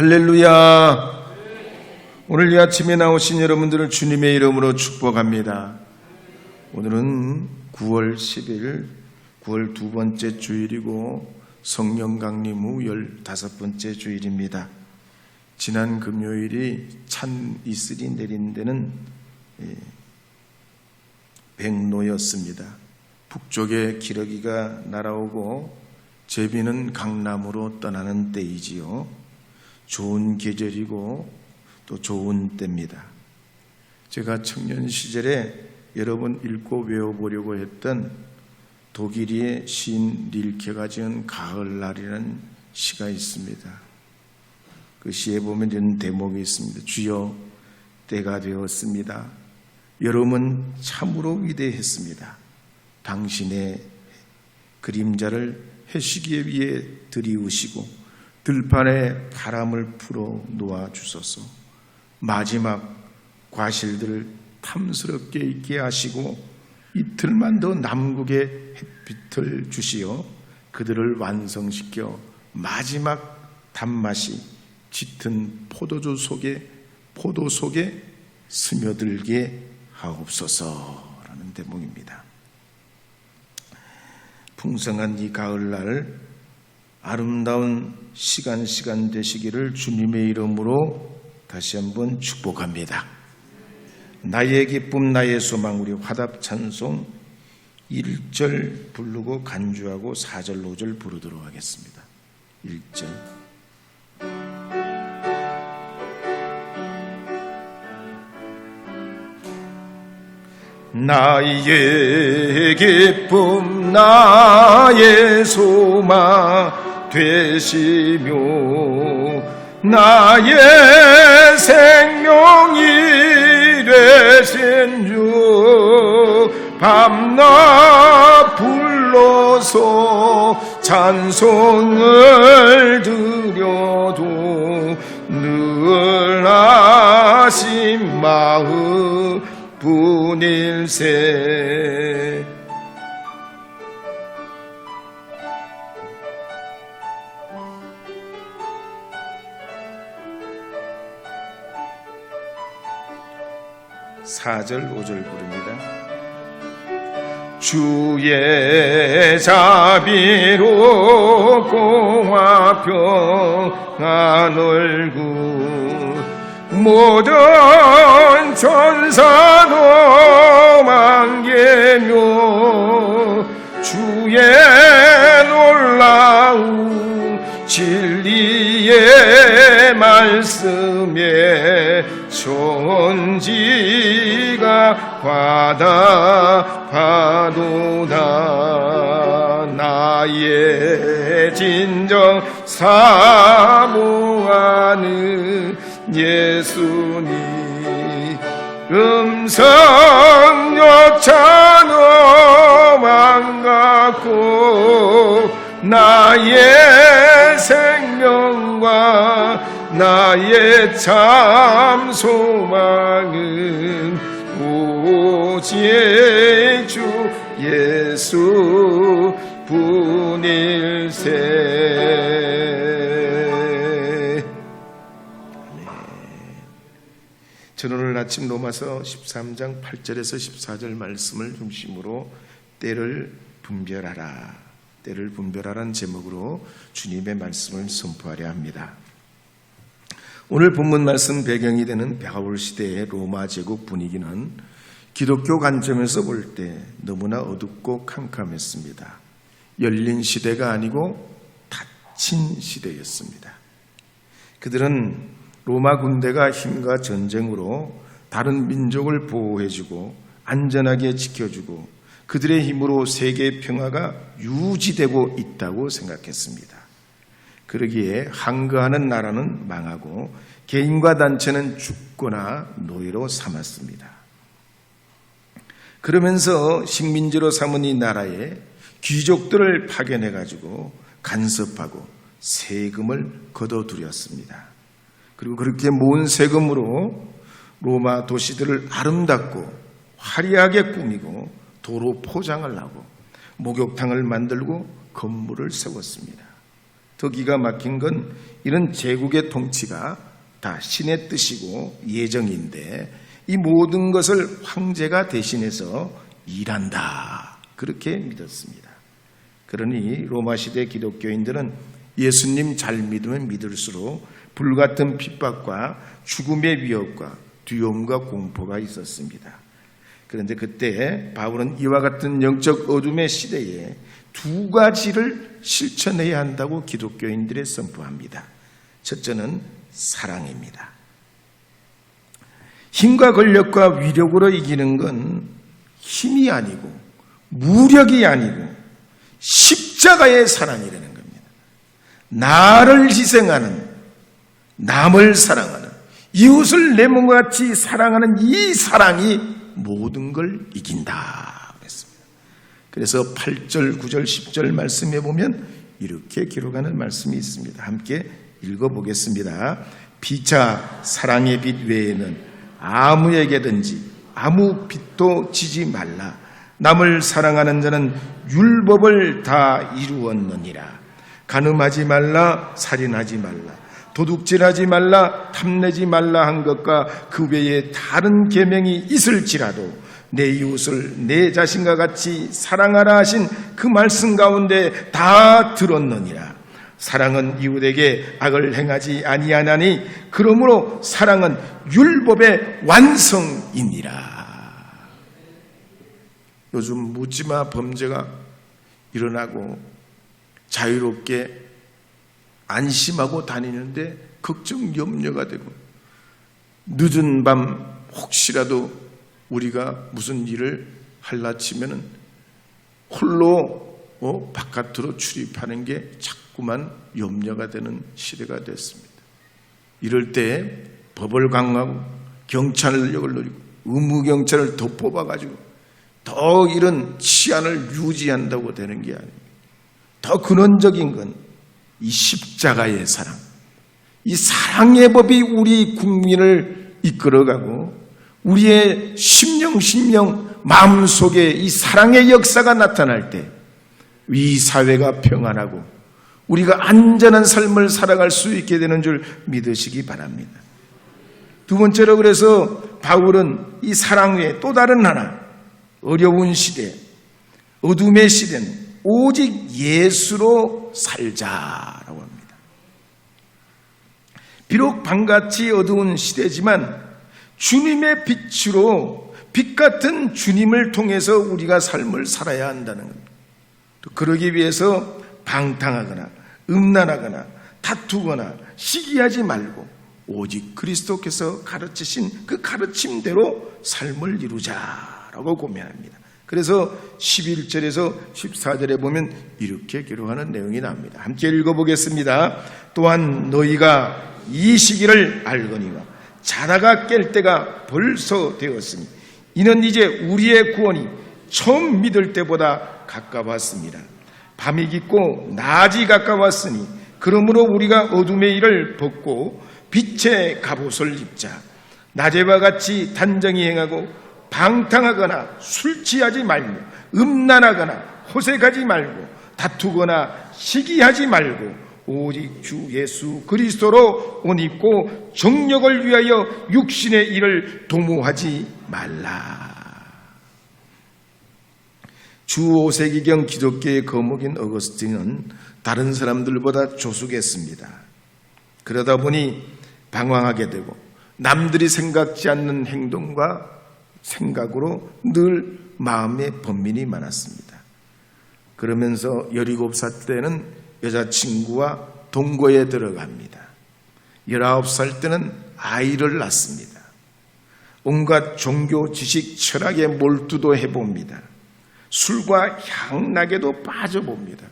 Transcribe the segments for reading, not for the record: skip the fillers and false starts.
할렐루야. 오늘 이 아침에 나오신 여러분들을 주님의 이름으로 축복합니다. 오늘은 9월 10일 9월 두 번째 주일이고 성령 강림 후 15번째 주일입니다. 지난 금요일이 찬 이슬이 내린 데는 백로였습니다. 북쪽에 기러기가 날아오고 제비는 강남으로 떠나는 때이지요. 좋은 계절이고 또 좋은 때입니다. 제가 청년 시절에 여러 번 읽고 외워보려고 했던 독일의 시인 릴케가 지은 가을날이라는 시가 있습니다. 그 시에 보면 이런 대목이 있습니다. 주여, 때가 되었습니다. 여름은 참으로 위대했습니다. 당신의 그림자를 해시계 위에 들이우시고 들판에 바람을 풀어 놓아주소서. 마지막 과실들을 탐스럽게 있게 하시고 이틀만 더 남극에 햇빛을 주시어 그들을 완성시켜 마지막 단맛이 짙은 포도 속에 스며들게 하옵소서라는 대목입니다. 풍성한 이 가을날 아름다운 시간 되시기를 주님의 이름으로 다시 한번 축복합니다. 나의 기쁨 나의 소망, 우리 화답 찬송 1절 부르고 간주하고 4절 5절 부르도록 하겠습니다. 1절. 나의 기쁨 나의 소망 되시며 나의 생명이 되신 주 밤낮 불러서 찬송을 드려도 늘 하신 마음 분일세. (4절) (5절) 부릅니다. 주의 자비로 공화 평안 얼굴 모든 천사도 만개며 주의 놀라운 진리의 말씀에 천지가 화답하도다. 나의 진정 사모하는 예수님 음성 여차 너만 갖고 나의 생명과 나의 참 소망은 오직 주 예수 분일세. 저는 오늘 아침 로마서 13장 8절에서 14절 말씀을 중심으로 때를 분별하라는 제목으로 주님의 말씀을 선포하려 합니다. 오늘 본문 말씀 배경이 되는 바울 시대의 로마 제국 분위기는 기독교 관점에서 볼 때 너무나 어둡고 캄캄했습니다. 열린 시대가 아니고 닫힌 시대였습니다. 그들은 로마 군대가 힘과 전쟁으로 다른 민족을 보호해주고 안전하게 지켜주고 그들의 힘으로 세계 평화가 유지되고 있다고 생각했습니다. 그러기에 항거하는 나라는 망하고 개인과 단체는 죽거나 노예로 삼았습니다. 그러면서 식민지로 삼은 이 나라에 귀족들을 파견해가지고 간섭하고 세금을 거둬들였습니다. 그리고 그렇게 모은 세금으로 로마 도시들을 아름답고 화려하게 꾸미고 도로 포장을 하고 목욕탕을 만들고 건물을 세웠습니다. 더 기가 막힌 건 이런 제국의 통치가 다 신의 뜻이고 예정인데 이 모든 것을 황제가 대신해서 일한다, 그렇게 믿었습니다. 그러니 로마 시대 기독교인들은 예수님 잘 믿으면 믿을수록 불같은 핍박과 죽음의 위협과 두려움과 공포가 있었습니다. 그런데 그때 바울은 이와 같은 영적 어둠의 시대에 두 가지를 실천해야 한다고 기독교인들에 선포합니다. 첫째는 사랑입니다. 힘과 권력과 위력으로 이기는 건 힘이 아니고 무력이 아니고 십자가의 사랑이라는 겁니다. 나를 희생하는, 남을 사랑하는, 이웃을 내 몸과 같이 사랑하는 이 사랑이 모든 걸 이긴다 그랬습니다. 그래서 8절, 9절, 10절 말씀에 보면 이렇게 기록하는 말씀이 있습니다. 함께 읽어보겠습니다. 피차 사랑의 빛 외에는 아무에게든지 아무 빛도 지지 말라. 남을 사랑하는 자는 율법을 다 이루었느니라. 간음하지 말라, 살인하지 말라, 도둑질하지 말라, 탐내지 말라 한 것과 그 외에 다른 계명이 있을지라도 내 이웃을 내 자신과 같이 사랑하라 하신 그 말씀 가운데 다 들었느니라. 사랑은 이웃에게 악을 행하지 아니하나니 그러므로 사랑은 율법의 완성이니라. 요즘 묻지마 범죄가 일어나고 자유롭게 안심하고 다니는데 걱정 염려가 되고, 늦은 밤 혹시라도 우리가 무슨 일을 할라 치면은 홀로 바깥으로 출입하는 게 자꾸만 염려가 되는 시대가 됐습니다. 이럴 때 법을 강화하고 경찰력을 누리고 의무경찰을 더 뽑아가지고 더 이런 치안을 유지한다고 되는 게 아닙니다. 더 근원적인 건 이 십자가의 사랑, 이 사랑의 법이 우리 국민을 이끌어가고 우리의 심령 마음속에 이 사랑의 역사가 나타날 때 이 사회가 평안하고 우리가 안전한 삶을 살아갈 수 있게 되는 줄 믿으시기 바랍니다. 두 번째로, 그래서 바울은 이 사랑 외에 또 다른 하나, 어려운 시대, 어둠의 시대는 오직 예수로 살자라고 합니다. 비록 밤같이 어두운 시대지만 주님의 빛으로, 빛 같은 주님을 통해서 우리가 삶을 살아야 한다는 겁니다. 또 그러기 위해서 방탕하거나 음란하거나 다투거나 시기하지 말고 오직 그리스도께서 가르치신 그 가르침대로 삶을 이루자라고 고면합니다. 그래서 11절에서 14절에 보면 이렇게 기록하는 내용이 나옵니다. 함께 읽어보겠습니다. 또한 너희가 이 시기를 알거니와 자다가 깰 때가 벌써 되었으니 이는 이제 우리의 구원이 처음 믿을 때보다 가까웠습니다. 밤이 깊고 낮이 가까웠으니 그러므로 우리가 어둠의 일을 벗고 빛의 갑옷을 입자. 낮에와 같이 단정히 행하고 방탕하거나 술 취하지 말고 음란하거나 호색하지 말고 다투거나 시기하지 말고 오직 주 예수 그리스도로 옷 입고 정력을 위하여 육신의 일을 도모하지 말라. 주 5세기경 기독교의 거목인 어거스틴은 다른 사람들보다 조숙했습니다. 그러다 보니 방황하게 되고 남들이 생각지 않는 행동과 생각으로 늘 마음에 번민이 많았습니다. 그러면서 17살 때는 여자친구와 동거에 들어갑니다. 19살 때는 아이를 낳습니다. 온갖 종교, 지식, 철학에 몰두도 해봅니다. 술과 향락에도 빠져봅니다.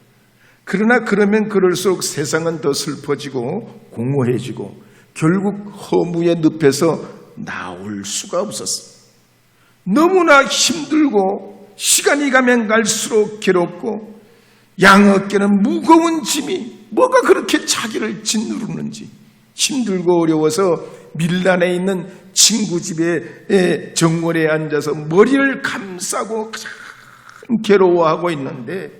그러나 그러면 그럴수록 세상은 더 슬퍼지고 공허해지고 결국 허무의 늪에서 나올 수가 없었습니다. 너무나 힘들고 시간이 가면 갈수록 괴롭고 양어깨는 무거운 짐이 뭐가 그렇게 자기를 짓누르는지 힘들고 어려워서 밀란에 있는 친구 집에 정원에 앉아서 머리를 감싸고 괴로워하고 있는데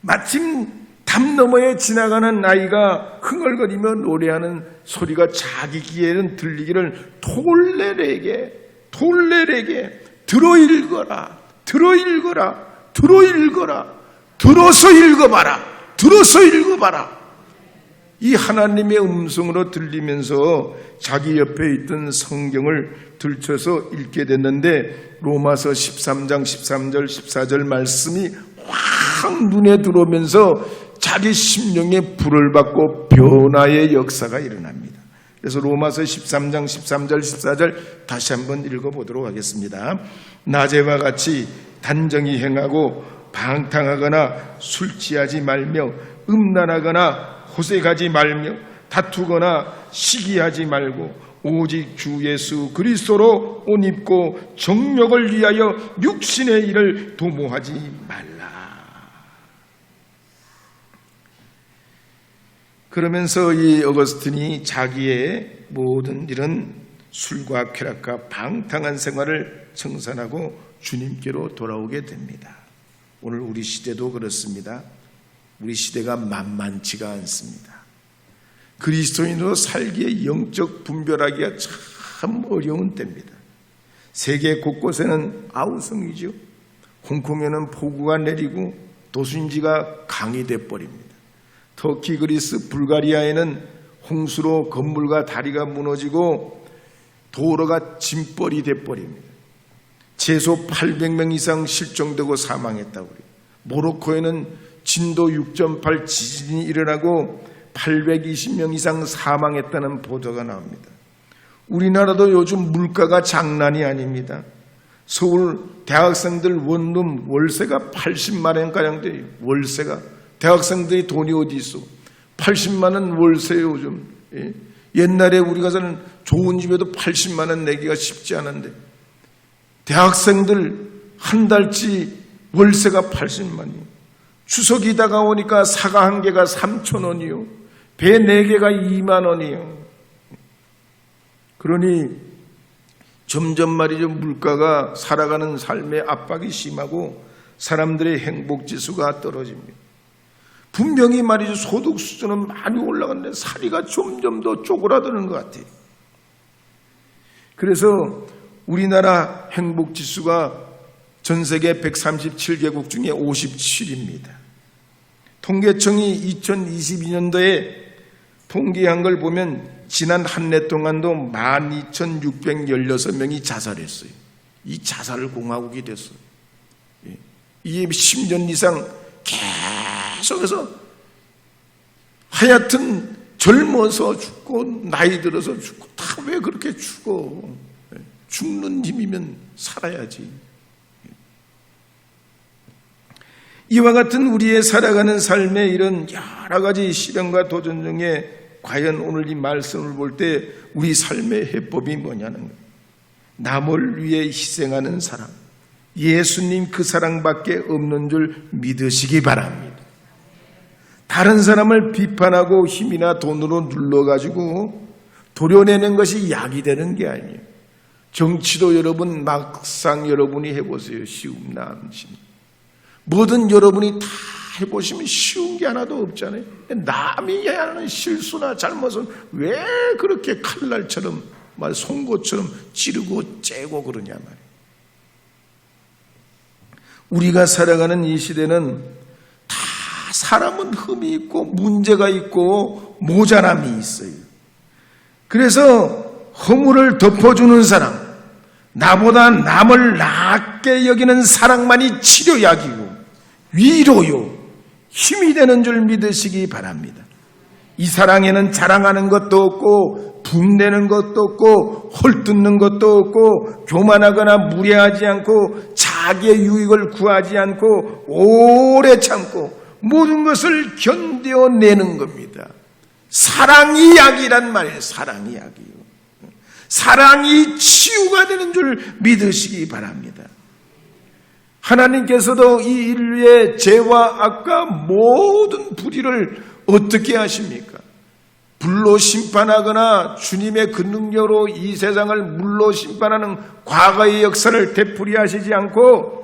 마침 담 너머에 지나가는 아이가 흥얼거리며 노래하는 소리가 자기 귀에는 들리기를 돌레에게 들어 읽어라, 들어서 읽어봐라. 이 하나님의 음성으로 들리면서 자기 옆에 있던 성경을 들춰서 읽게 됐는데 로마서 13장 13절 14절 말씀이 확 눈에 들어오면서 자기 심령에 불을 받고 변화의 역사가 일어납니다. 그래서 로마서 13장 13절 14절 다시 한번 읽어보도록 하겠습니다. 낮에와 같이 단정히 행하고 방탕하거나 술 취하지 말며 음란하거나 호색하지 말며 다투거나 시기하지 말고 오직 주 예수 그리스도로 옷 입고 정욕을 위하여 육신의 일을 도모하지 말라. 그러면서 이 어거스틴이 자기의 모든 이런 술과 쾌락과 방탕한 생활을 청산하고 주님께로 돌아오게 됩니다. 오늘 우리 시대도 그렇습니다. 우리 시대가 만만치가 않습니다. 그리스도인으로 살기에 영적 분별하기가 참 어려운 때입니다. 세계 곳곳에는 아우성이죠. 홍콩에는 폭우가 내리고 도심지가 강이 돼버립니다. 터키, 그리스, 불가리아에는 홍수로 건물과 다리가 무너지고 도로가 짐벌이 돼버립니다. 최소 800명 이상 실종되고 사망했다고 그래요. 모로코에는 진도 6.8 지진이 일어나고 820명 이상 사망했다는 보도가 나옵니다. 우리나라도 요즘 물가가 장난이 아닙니다. 서울 대학생들 원룸 월세가 80만 원가량 돼요. 월세가. 대학생들이 돈이 어디 있어. 80만 원 월세요 요즘. 옛날에 우리가 사는 좋은 집에도 80만 원 내기가 쉽지 않은데 대학생들 한 달치 월세가 80만 원이요. 추석이 다가오니까 사과 한 개가 3,000원이요. 배 4개가 2만 원이요. 그러니 점점 말이죠. 물가가 살아가는 삶의 압박이 심하고 사람들의 행복지수가 떨어집니다. 분명히 말이죠. 소득 수준은 많이 올라갔는데 살이가 점점 더 쪼그라드는 것 같아요. 그래서 우리나라 행복지수가 전 세계 137개국 중에 57입니다. 통계청이 2022년도에 통계한 걸 보면 지난 한 해 동안도 12,616명이 자살했어요. 이 자살 공화국이 됐어요. 이게 10년 이상 계속해서 하여튼 젊어서 죽고 나이 들어서 죽고 다 왜 그렇게 죽어. 죽는 힘이면 살아야지. 이와 같은 우리의 살아가는 삶의 이런 여러 가지 시련과 도전 중에 과연 오늘 이 말씀을 볼 때 우리 삶의 해법이 뭐냐는 거예요. 남을 위해 희생하는 사랑, 예수님 그 사랑밖에 없는 줄 믿으시기 바랍니다. 다른 사람을 비판하고 힘이나 돈으로 눌러가지고 도려내는 것이 약이 되는 게 아니에요. 정치도 여러분 막상 여러분이 해보세요. 쉬움나 안심. 뭐든 여러분이 다 해보시면 쉬운 게 하나도 없잖아요. 남이 하는 실수나 잘못은 왜 그렇게 칼날처럼 송곳처럼 찌르고 째고 그러냐 말이에요. 우리가 살아가는 이 시대는 다 사람은 흠이 있고 문제가 있고 모자람이 있어요. 그래서 허물을 덮어주는 사람, 나보다 남을 낫게 여기는 사랑만이 치료약이고 위로요, 힘이 되는 줄 믿으시기 바랍니다. 이 사랑에는 자랑하는 것도 없고 분내는 것도 없고 헐뜯는 것도 없고 교만하거나 무례하지 않고 자기의 유익을 구하지 않고 오래 참고 모든 것을 견뎌내는 겁니다. 사랑이 약이란 말이에요. 사랑이 약이요. 사랑이 치유가 되는 줄 믿으시기 바랍니다. 하나님께서도 이 인류의 죄와 악과 모든 불의를 어떻게 하십니까? 불로 심판하거나 주님의 그 능력으로 이 세상을 물로 심판하는 과거의 역사를 되풀이하시지 않고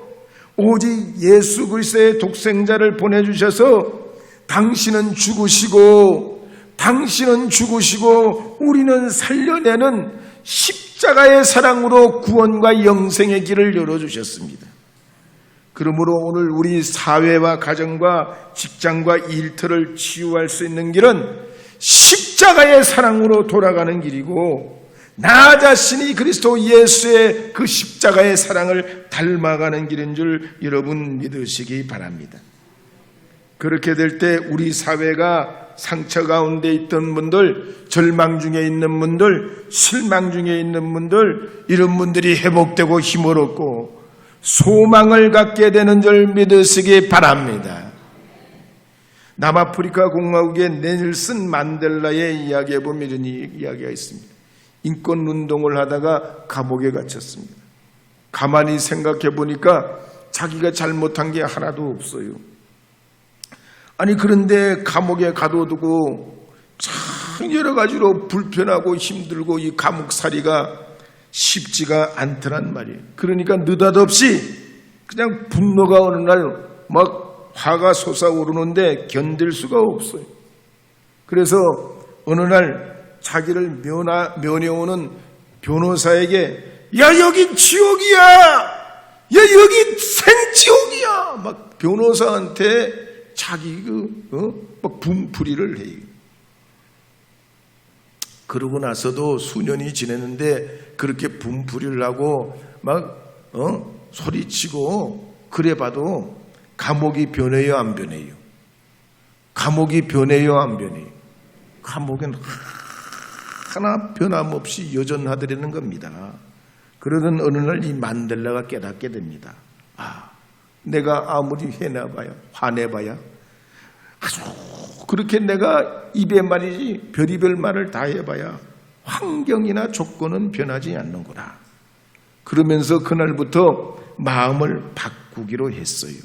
오직 예수 그리스도의 독생자를 보내주셔서 당신은 죽으시고 우리는 살려내는 십자가의 사랑으로 구원과 영생의 길을 열어주셨습니다. 그러므로 오늘 우리 사회와 가정과 직장과 일터를 치유할 수 있는 길은 십자가의 사랑으로 돌아가는 길이고, 나 자신이 그리스도 예수의 그 십자가의 사랑을 닮아가는 길인 줄 여러분 믿으시기 바랍니다. 그렇게 될 때 우리 사회가 상처 가운데 있던 분들, 절망 중에 있는 분들, 실망 중에 있는 분들, 이런 분들이 회복되고 힘을 얻고 소망을 갖게 되는 줄 믿으시기 바랍니다. 남아프리카 공화국의 넬슨 만델라의 이야기에 보면 이런 이야기가 있습니다. 인권운동을 하다가 감옥에 갇혔습니다. 가만히 생각해 보니까 자기가 잘못한 게 하나도 없어요. 아니 그런데 감옥에 가둬두고 참 여러 가지로 불편하고 힘들고 이 감옥살이가 쉽지가 않더란 말이에요. 그러니까 느닷없이 그냥 분노가 어느 날 막 화가 솟아오르는데 견딜 수가 없어요. 그래서 어느 날 자기를 면회오는 변호사에게 야 여기 지옥이야! 야 여기 생지옥이야! 막 변호사한테 자기 막 분풀이를 해요. 그러고 나서도 수년이 지냈는데 그렇게 분풀이를 하고 막 소리치고 그래봐도 감옥이 변해요, 안 변해요? 감옥이 변해요, 안 변해요? 감옥은 하나 변함없이 여전하더라는 겁니다. 그러던 어느 날 이 만델라가 깨닫게 됩니다. 아, 내가 아무리 화내봐야 아주 그렇게 내가 입에 말이지 별의별 말을 다 해봐야 환경이나 조건은 변하지 않는구나. 그러면서 그날부터 마음을 바꾸기로 했어요.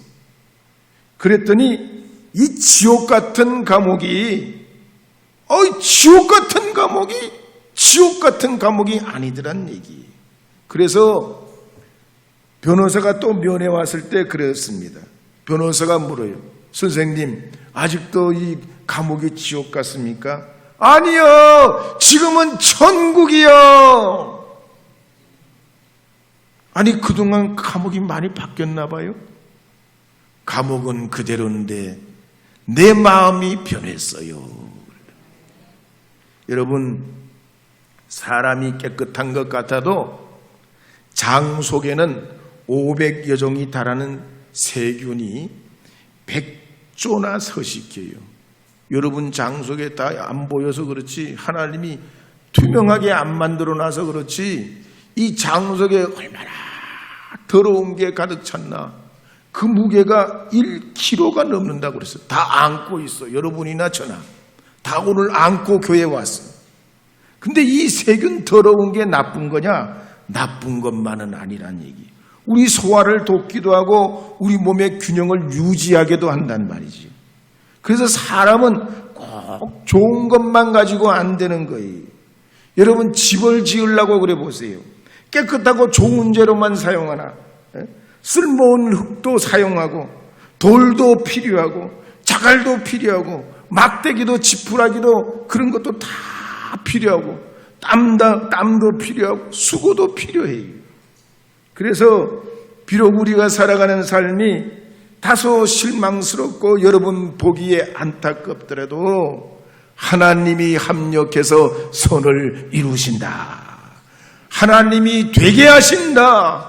그랬더니 이 지옥 같은 감옥이 지옥 같은 감옥이 아니더란 얘기. 그래서 변호사가 또 면회 왔을 때 그랬습니다. 변호사가 물어요. 선생님, 아직도 이 감옥이 지옥 같습니까? 아니요, 지금은 천국이요. 아니 그동안 감옥이 많이 바뀌었나 봐요. 감옥은 그대로인데 내 마음이 변했어요. 여러분, 사람이 깨끗한 것 같아도 장 속에는 500여 종이 달하는 세균이 100조나 서식해요. 여러분 장 속에 다 안 보여서 그렇지, 하나님이 투명하게 안 만들어놔서 그렇지, 이 장 속에 얼마나 더러운 게 가득 찼나. 그 무게가 1kg가 넘는다고 그랬어요. 다 안고 있어. 여러분이나 저나 다 오늘 안고 교회에 왔어요. 근데 이 세균 더러운 게 나쁜 거냐? 나쁜 것만은 아니란 얘기. 우리 소화를 돕기도 하고 우리 몸의 균형을 유지하게도 한단 말이지. 그래서 사람은 꼭 좋은 것만 가지고 안 되는 거예요. 여러분 집을 지으려고 그래 보세요. 깨끗하고 좋은 재료만 사용하나? 쓸모없는 흙도 사용하고 돌도 필요하고 자갈도 필요하고 막대기도 지푸라기도 그런 것도 다 필요하고 땀도 필요하고 수고도 필요해요. 그래서 비록 우리가 살아가는 삶이 다소 실망스럽고 여러분 보기에 안타깝더라도 하나님이 합력해서 선을 이루신다. 하나님이 되게 하신다.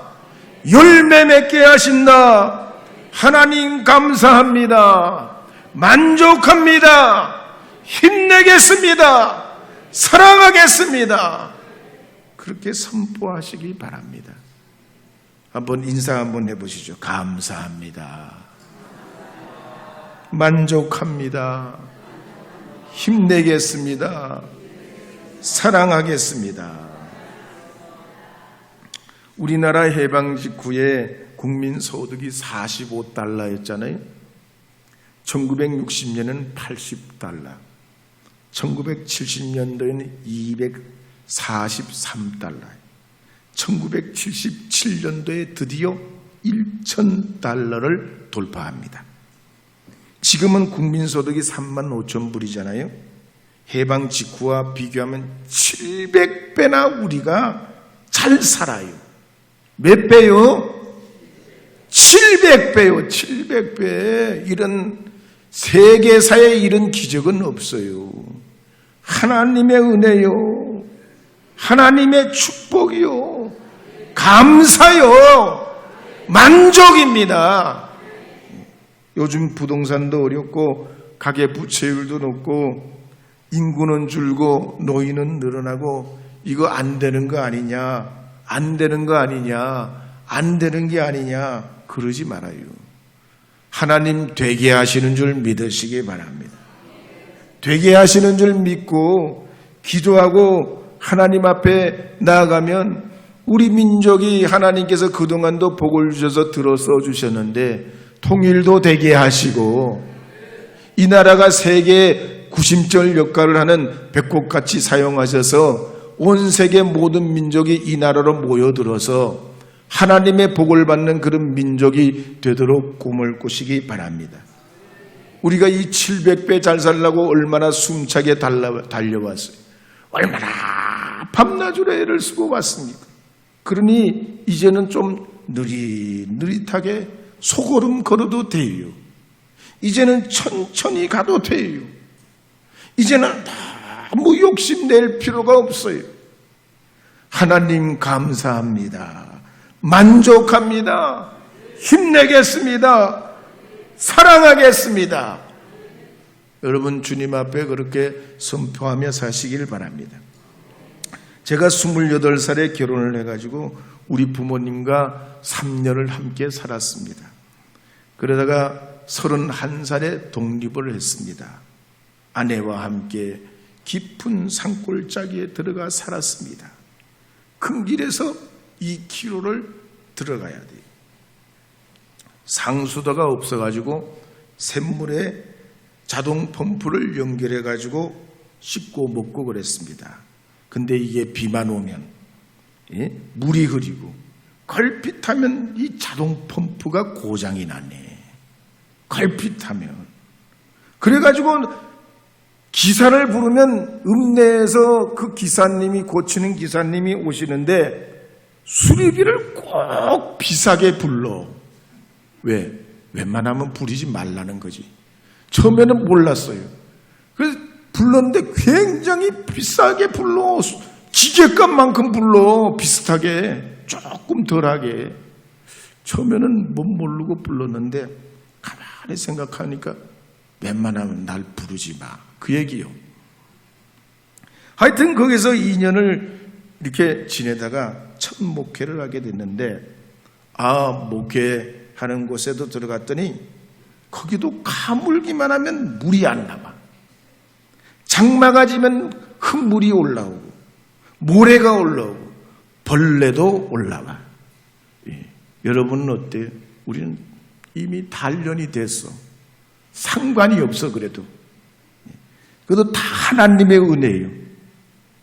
열매 맺게 하신다. 하나님 감사합니다. 만족합니다. 힘내겠습니다. 사랑하겠습니다. 그렇게 선포하시기 바랍니다. 한번 인사 한번 해보시죠. 감사합니다. 만족합니다. 힘내겠습니다. 사랑하겠습니다. 우리나라 해방 직후에 국민 소득이 45달러였잖아요. 1960년에는 80달러, 1970년도에는 243달러, 1977년도에 드디어 1,000달러를 돌파합니다. 지금은 국민소득이 35,000불이잖아요. 해방 직후와 비교하면 700배나 우리가 잘 살아요. 몇 배요? 700배요. 700배. 이런 세계사에 이런 기적은 없어요. 하나님의 은혜요. 하나님의 축복이요. 감사요. 만족입니다. 요즘 부동산도 어렵고 가계부채율도 높고 인구는 줄고 노인은 늘어나고 이거 안 되는 거 아니냐, 안 되는 거 아니냐, 안 되는 게 아니냐 그러지 말아요. 하나님 되게 하시는 줄 믿으시기 바랍니다. 되게 하시는 줄 믿고 기도하고 하나님 앞에 나아가면 우리 민족이 하나님께서 그동안도 복을 주셔서 들어서 주셨는데 통일도 되게 하시고 이 나라가 세계 구심절 역할을 하는 배꼽같이 사용하셔서 온 세계 모든 민족이 이 나라로 모여들어서 하나님의 복을 받는 그런 민족이 되도록 꿈을 꾸시기 바랍니다. 우리가 이 700배 잘 살려고 얼마나 숨차게 달려왔어요. 얼마나 밤낮으로 애를 쓰고 왔습니까? 그러니 이제는 좀 느릿느릿하게 소걸음 걸어도 돼요. 이제는 천천히 가도 돼요. 이제는 너무 욕심낼 필요가 없어요. 하나님 감사합니다. 만족합니다. 힘내겠습니다. 사랑하겠습니다. 여러분 주님 앞에 그렇게 선포하며 사시길 바랍니다. 제가 28살에 결혼을 해가지고 우리 부모님과 3년을 함께 살았습니다. 그러다가 31살에 독립을 했습니다. 아내와 함께 깊은 산골짜기에 들어가 살았습니다. 큰 길에서 2km를 들어가야 돼요. 상수도가 없어가지고 샘물에 자동 펌프를 연결해가지고 씻고 먹고 그랬습니다. 근데 이게 비만 오면 물이 흐리고 걸핏하면 이 자동 펌프가 고장이 나네. 걸핏하면. 그래가지고 기사를 부르면 읍내에서 그 기사님이 고치는 기사님이 오시는데 수리비를 꼭 비싸게 불러. 왜? 웬만하면 부리지 말라는 거지. 처음에는 몰랐어요. 그래서 불렀는데 굉장히 비싸게 불러. 기계값만큼 불러. 비슷하게 조금 덜하게. 처음에는 못 모르고 불렀는데 가만히 생각하니까 웬만하면 날 부르지 마. 그 얘기요. 하여튼 거기서 2년을 이렇게 지내다가 첫 목회를 하게 됐는데 목회하는 곳에도 들어갔더니 거기도 가물기만 하면 물이 안 나와. 장마가 지면 흙물이 올라오고 모래가 올라오고 벌레도 올라와. 여러분은 어때요? 우리는 이미 단련이 됐어. 상관이 없어. 그래도 다 하나님의 은혜예요.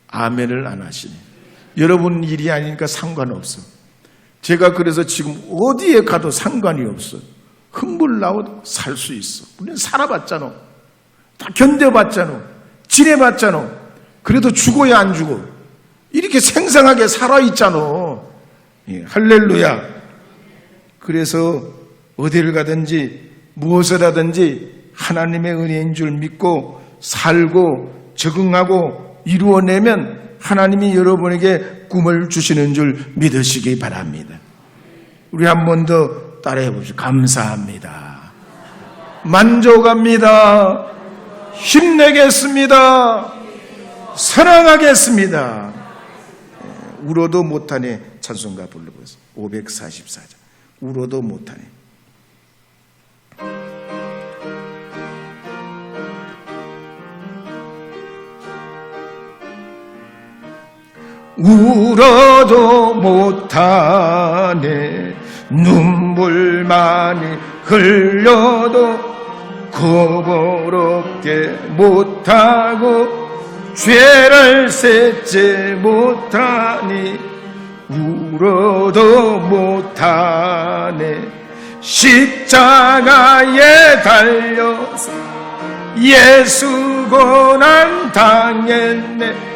아멘을 안 하시네. 여러분 일이 아니니까 상관없어. 제가 그래서 지금 어디에 가도 상관이 없어. 흙물 나오도 살 수 있어. 우리는 살아봤잖아. 다 견뎌봤잖아. 지내봤잖아. 그래도 죽어야 안 죽어. 이렇게 생생하게 살아있잖아. 할렐루야. 그래서 어디를 가든지 무엇을 하든지 하나님의 은혜인 줄 믿고 살고 적응하고 이루어내면 하나님이 여러분에게 꿈을 주시는 줄 믿으시기 바랍니다. 우리 한 번 더 따라해 봅시다. 감사합니다. 만족합니다. 힘내겠습니다. 사랑하겠습니다. 울어도 못하네. 찬송가 불러보세요. 544장. 울어도 못하네. 울어도 못하네. 눈물만이 흘려도 거부롭게 못하고 죄를 셋째 못하니 울어도 못하네. 십자가에 달려서 예수 고난 당했네.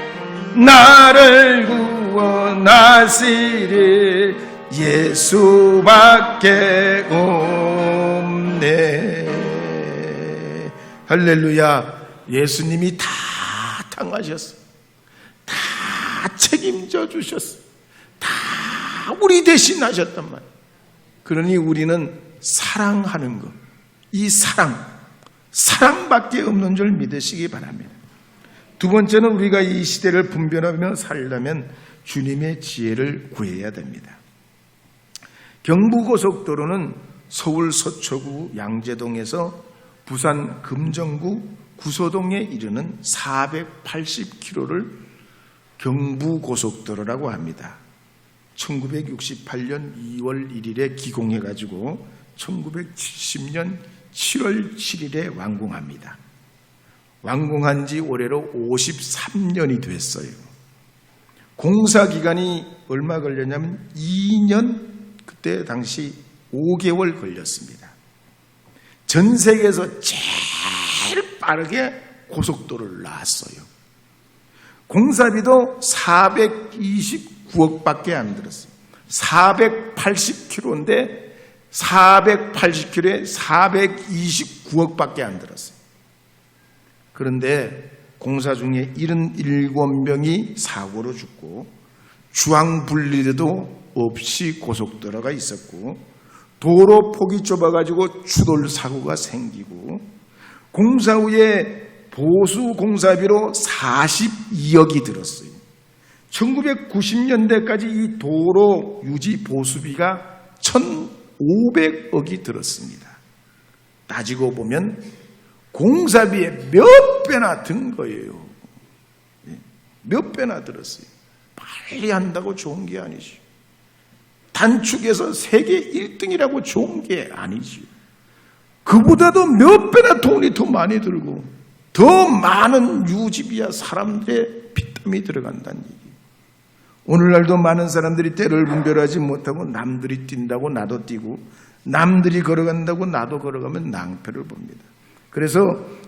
나를 구원하시리 예수밖에 없네. 할렐루야. 예수님이 다 당하셨어. 다 책임져 주셨어. 다 우리 대신 하셨단 말이야. 그러니 우리는 사랑하는 것, 이 사랑밖에 없는 줄 믿으시기 바랍니다. 두 번째는 우리가 이 시대를 분별하며 살려면 주님의 지혜를 구해야 됩니다. 경부고속도로는 서울 서초구 양재동에서 부산 금정구 구소동에 이르는 480km를 경부고속도로라고 합니다. 1968년 2월 1일에 기공해가지고 1970년 7월 7일에 완공합니다. 완공한 지 올해로 53년이 됐어요. 공사 기간이 얼마 걸렸냐면 2년, 그때 당시 5개월 걸렸습니다. 전 세계에서 제일 빠르게 고속도로를 놨어요. 공사비도 429억밖에 안 들었어요. 480km인데 480km에 429억밖에 안 들었어요. 그런데 공사 중에 77명이 사고로 죽고 주황 분리대도 없이 고속도로가 있었고 도로 폭이 좁아가지고 추돌 사고가 생기고 공사 후에 보수 공사비로 42억이 들었어요. 1990년대까지 이 도로 유지 보수비가 1,500억이 들었습니다. 따지고 보면 공사비에 몇 배나 든 거예요. 몇 배나 들었어요. 빨리 한다고 좋은 게 아니죠. 단축에서 세계 1등이라고 좋은 게 아니죠. 그보다도 몇 배나 돈이 더 많이 들고 더 많은 유지비와 사람들의 피땀이 들어간다는 얘기예요. 오늘날도 많은 사람들이 때를 분별하지 못하고 남들이 뛴다고 나도 뛰고 남들이 걸어간다고 나도 걸어가면 낭패를 봅니다. 그래서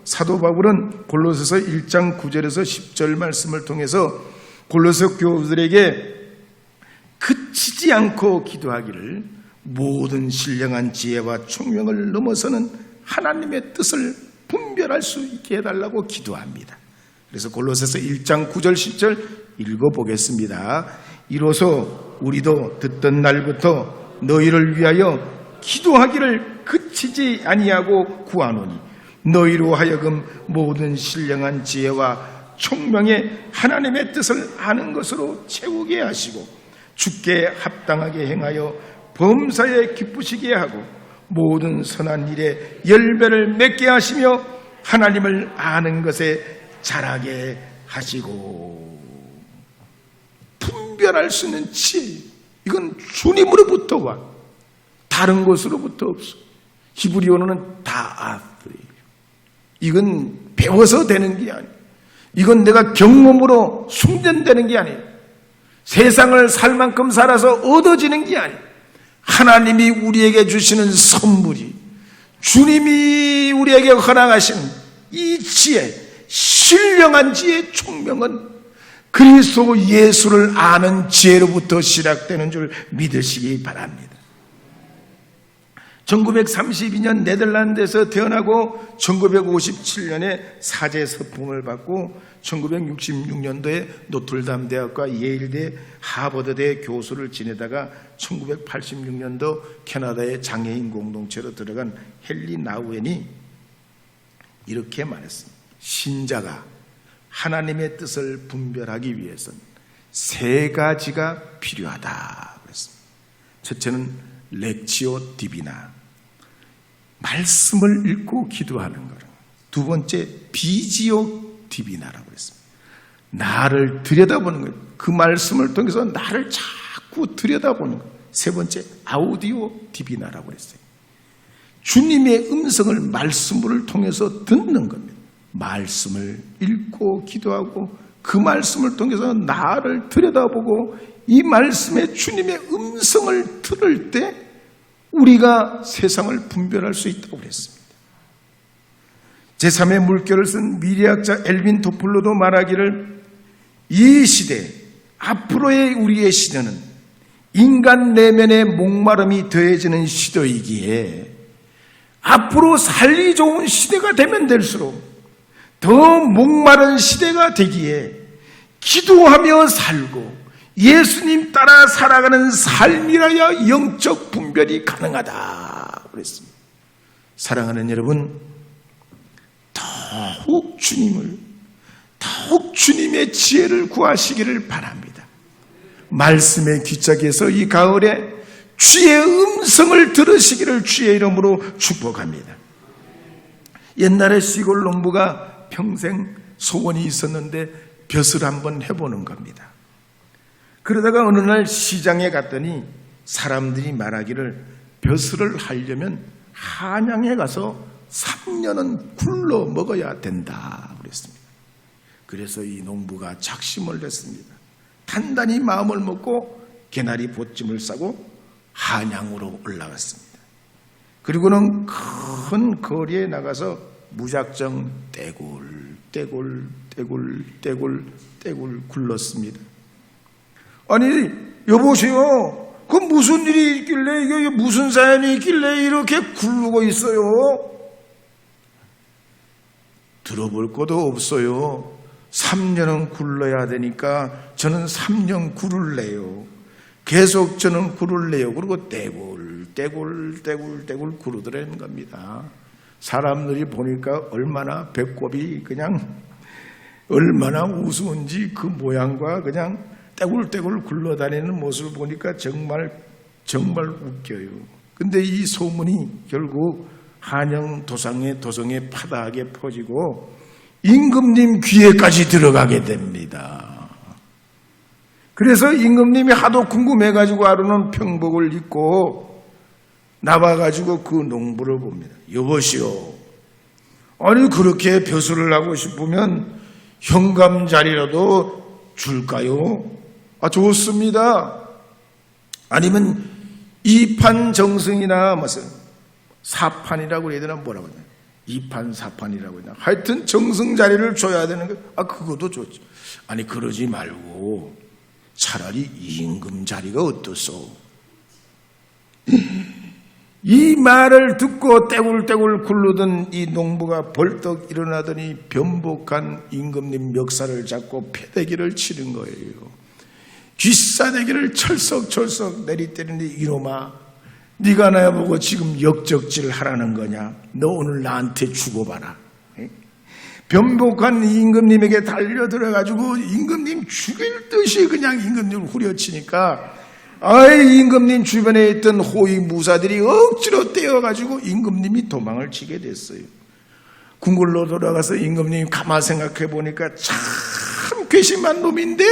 사도 바울은 골로새서 1장 9절에서 10절 말씀을 통해서 골로새 교우들에게 그치지 않고 기도하기를 모든 신령한 지혜와 총명을 넘어서는 하나님의 뜻을 분별할 수 있게 해달라고 기도합니다. 그래서 골로새서 1장 9절 10절 읽어보겠습니다. 이로써 우리도 듣던 날부터 너희를 위하여 기도하기를 그치지 아니하고 구하노니 너희로 하여금 모든 신령한 지혜와 총명의 하나님의 뜻을 아는 것으로 채우게 하시고 주께 합당하게 행하여 범사에 기쁘시게 하고 모든 선한 일에 열매를 맺게 하시며 하나님을 아는 것에 자라게 하시고. 분별할 수 있는 지혜, 이건 주님으로부터 와. 다른 것으로부터 없어. 히브리어로는 다아스예요. 이건 배워서 되는 게 아니에요. 이건 내가 경험으로 숙련되는 게 아니에요. 세상을 살 만큼 살아서 얻어지는 게 아니에요. 하나님이 우리에게 주시는 선물이, 주님이 우리에게 허락하신 이 지혜, 신령한 지혜, 총명은 그리스도 예수를 아는 지혜로부터 시작되는 줄 믿으시기 바랍니다. 1932년 네덜란드에서 태어나고 1957년에 사제 서품을 받고 1966년도에 노틀담 대학과 예일대, 하버드대 교수를 지내다가 1986년도 캐나다의 장애인 공동체로 들어간 헨리 나우엔이 이렇게 말했습니다. 신자가 하나님의 뜻을 분별하기 위해서는 세 가지가 필요하다 그랬습니다. 첫째는 렉치오 디비나, 말씀을 읽고 기도하는 거라. 두 번째 비지오 디비나라고 그랬습니다. 나를 들여다보는 거예요. 그 말씀을 통해서 나를 자꾸 들여다보는 거예요. 세 번째 아우디오 디비나라고 그랬어요. 주님의 음성을 말씀을 통해서 듣는 겁니다. 말씀을 읽고 기도하고 그 말씀을 통해서 나를 들여다보고 이 말씀에 주님의 음성을 들을 때 우리가 세상을 분별할 수 있다고 그랬습니다. 제3의 물결을 쓴 미래학자 엘빈 토플러도 말하기를 이 시대, 앞으로의 우리의 시대는 인간 내면의 목마름이 더해지는 시대이기에 앞으로 살기 좋은 시대가 되면 될수록 더 목마른 시대가 되기에 기도하며 살고 예수님 따라 살아가는 삶이라야 영적 분별이 가능하다 그랬습니다. 사랑하는 여러분, 더욱 주님의 지혜를 구하시기를 바랍니다. 말씀의 귀짝에서 이 가을에 주의 음성을 들으시기를 주의 이름으로 축복합니다. 옛날에 시골 농부가 평생 소원이 있었는데 벼슬 한번 해보는 겁니다. 그러다가 어느 날 시장에 갔더니 사람들이 말하기를 벼슬을 하려면 한양에 가서 3년은 굴러 먹어야 된다 그랬습니다. 그래서 이 농부가 작심을 했습니다. 단단히 마음을 먹고 개나리 보찜을 싸고 한양으로 올라갔습니다. 그리고는 큰 거리에 나가서 무작정 떼굴 굴렀습니다. 아니 여보세요, 그 무슨 일이 있길래, 이게 무슨 사연이 있길래 이렇게 굴르고 있어요? 들어볼 것도 없어요. 3년은 굴러야 되니까 저는 3년 굴을래요. 계속 저는 굴을래요. 그리고 떼굴 구르더라는 겁니다. 사람들이 보니까 얼마나 배꼽이 그냥 얼마나 우스운지 그 모양과 그냥 떼굴 굴러다니는 모습을 보니까 정말 웃겨요. 근데 이 소문이 결국 한양 도성에 파다하게 퍼지고 임금님 귀에까지 들어가게 됩니다. 그래서 임금님이 하도 궁금해가지고 하루는 평복을 입고 나와가지고 그 농부를 봅니다. 여보시오, 아니 그렇게 벼슬을 하고 싶으면 현감 자리라도 줄까요? 아, 좋습니다. 아니면 이판 정승이나 무슨 사판이라고 해야 되나, 뭐라고 해야 되나, 이판 사판이라고 해야 되나, 하여튼 정승 자리를 줘야 되는 거. 아, 그것도 좋죠. 아니 그러지 말고 차라리 임금 자리가 어떠소? 이 말을 듣고 떼굴떼굴 굴르던 이 농부가 벌떡 일어나더니 변복한 임금님 멱살을 잡고 패대기를 치는 거예요. 귀싸대기를 철썩철썩 내리때리는데, 이놈아, 네가 나보고 지금 역적질 하라는 거냐? 너 오늘 나한테 죽어봐라. 변복한 임금님에게 달려들어가지고 임금님 죽일 듯이 그냥 임금님을 후려치니까, 아이, 임금님 주변에 있던 호위 무사들이 억지로 떼어가지고 임금님이 도망을 치게 됐어요. 궁궐로 돌아가서 임금님이 가만 생각해 보니까 참 괘씸한 놈인데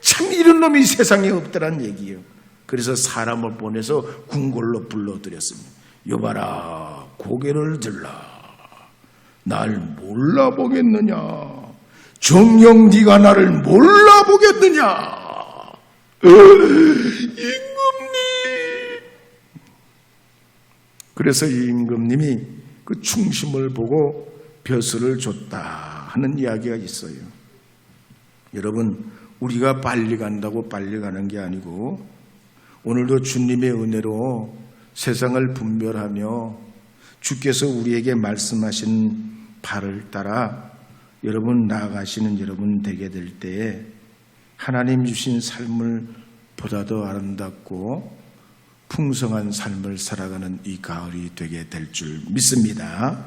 참 이런 놈이 세상에 없더란 얘기예요. 그래서 사람을 보내서 궁궐로 불러들였습니다. 여봐라, 고개를 들라. 날 몰라보겠느냐? 정녕 네가 나를 몰라보겠느냐? 임금님. 그래서 이 임금님이 그 충심을 보고 벼슬을 줬다 하는 이야기가 있어요. 여러분, 우리가 빨리 간다고 빨리 가는 게 아니고 오늘도 주님의 은혜로 세상을 분별하며 주께서 우리에게 말씀하신 바를 따라 여러분 나아가시는 여러분 되게 될 때에 하나님 주신 삶을 보다 더 아름답고 풍성한 삶을 살아가는 이 가을이 되게 될 줄 믿습니다.